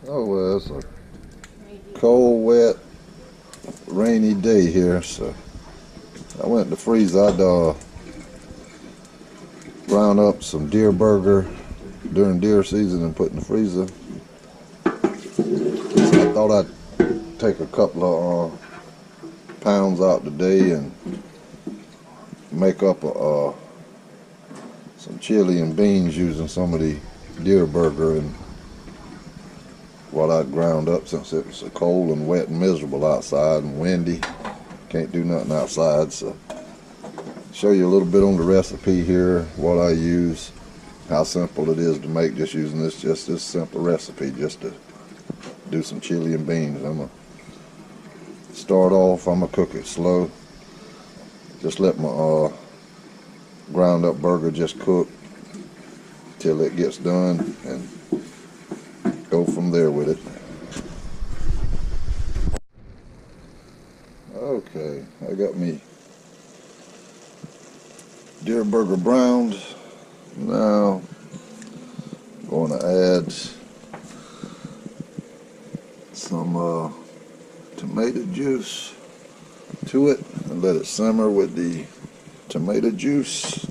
Oh well, it's a cold, wet, rainy day here, so I went to the freezer. I'd ground up some deer burger during deer season and put in the freezer. So I thought I'd take a couple of pounds out today and make up some chili and beans using some of the deer burger and what I ground up, since it was so cold and wet and miserable outside and windy. Can't do nothing outside, so show you a little bit on the recipe here, what I use, how simple it is to make, just using this simple recipe just to do some chili and beans. I'm gonna start off, I'm gonna cook it slow. Just let my ground up burger just cook till it gets done and go from there with it. Okay, I got me deer burger browned. Now I'm going to add some tomato juice to it and let it simmer with the tomato juice.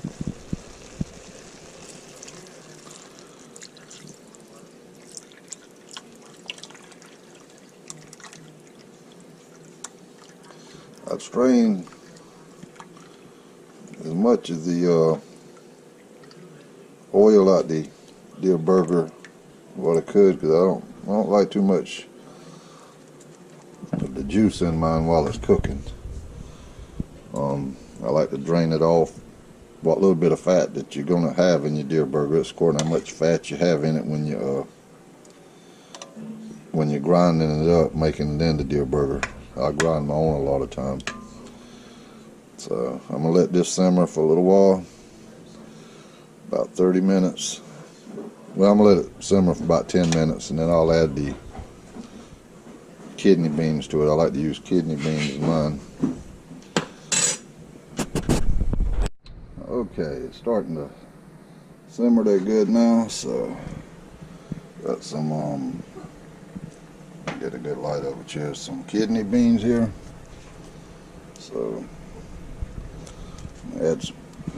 I've strained as much of the oil out the deer burger what I could, because I don't like too much of the juice in mine while it's cooking. I like to drain it off what little bit of fat that you're gonna have in your deer burger. It's according to how much fat you have in it when you're grinding it up, making it into deer burger. I grind my own a lot of times. So I'm gonna let this simmer for a little while, about 30 minutes. Well, I'm gonna let it simmer for about 10 minutes, and then I'll add the kidney beans to it. I like to use kidney beans in mine. Okay, it's starting to simmer there good now, so got some get a good light of it here. Some kidney beans here. So add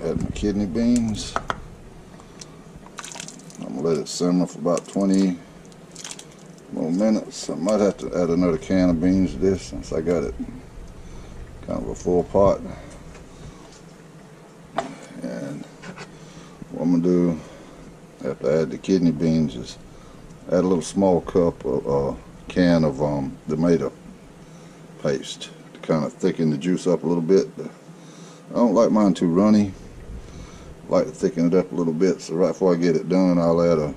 my kidney beans. I'm gonna let it simmer for about 20 more minutes. I might have to add another can of beans to this since I got it kind of a full pot. And what I'm gonna do after I add the kidney beans is add a little small cup of can of tomato paste to kind of thicken the juice up a little bit. I don't like mine too runny. I like to thicken it up a little bit, so right before I get it done, I'll add a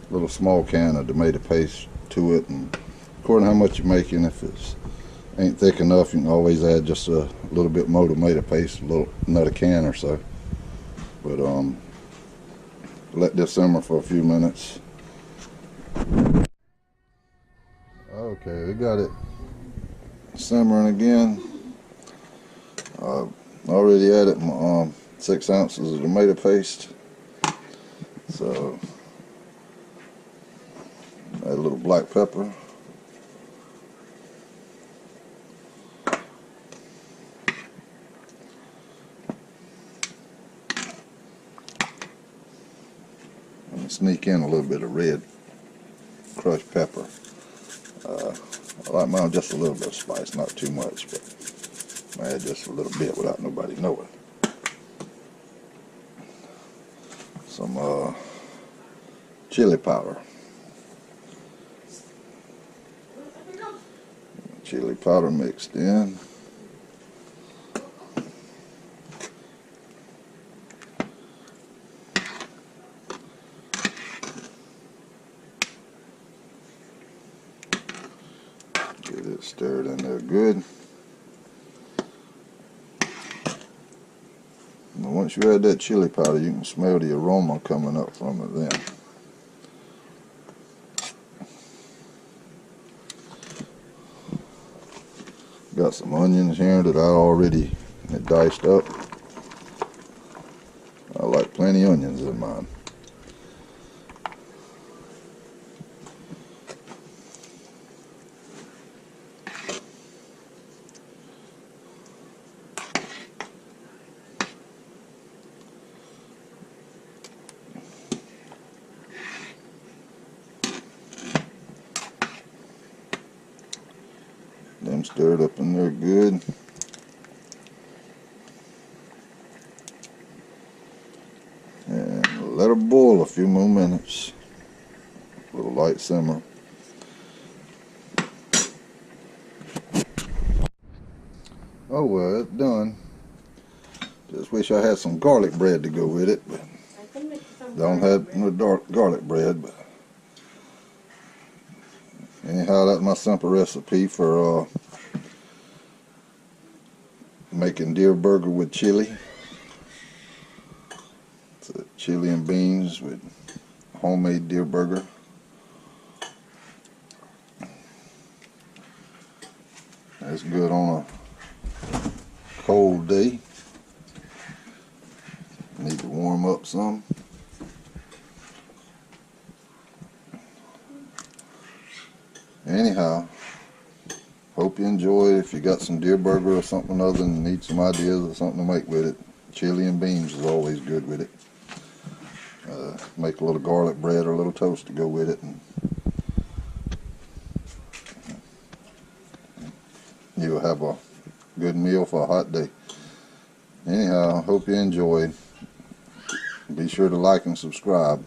little small can of tomato paste to it, and according to how much you're making, if it ain't thick enough, you can always add just a little bit more tomato paste, another can or so. But let this simmer for a few minutes. Okay, we got it simmering again. Already added my 6 ounces of tomato paste. So add a little black pepper. And sneak in a little bit of red crushed pepper. I like mine just a little bit of spice, not too much, but I add just a little bit without nobody knowing. Some chili powder. Chili powder mixed in. Get it stirred in there good. And once you add that chili powder, you can smell the aroma coming up from it then. Got some onions here that I already had diced up. I like plenty of onions in mine. Stir it up in there good. And let it boil a few more minutes. A little light simmer. Oh well, it's done. Just wish I had some garlic bread to go with it, but don't have no garlic bread. But anyhow, that's my simple recipe for making deer burger with chili. It's a chili and beans with homemade deer burger. That's good on a cold day. Need to warm up some. Anyhow, hope you enjoy it. If you got some deer burger or something other and need some ideas or something to make with it, chili and beans is always good with it. Make a little garlic bread or a little toast to go with it, and you'll have a good meal for a hot day. Anyhow, hope you enjoyed. Be sure to like and subscribe.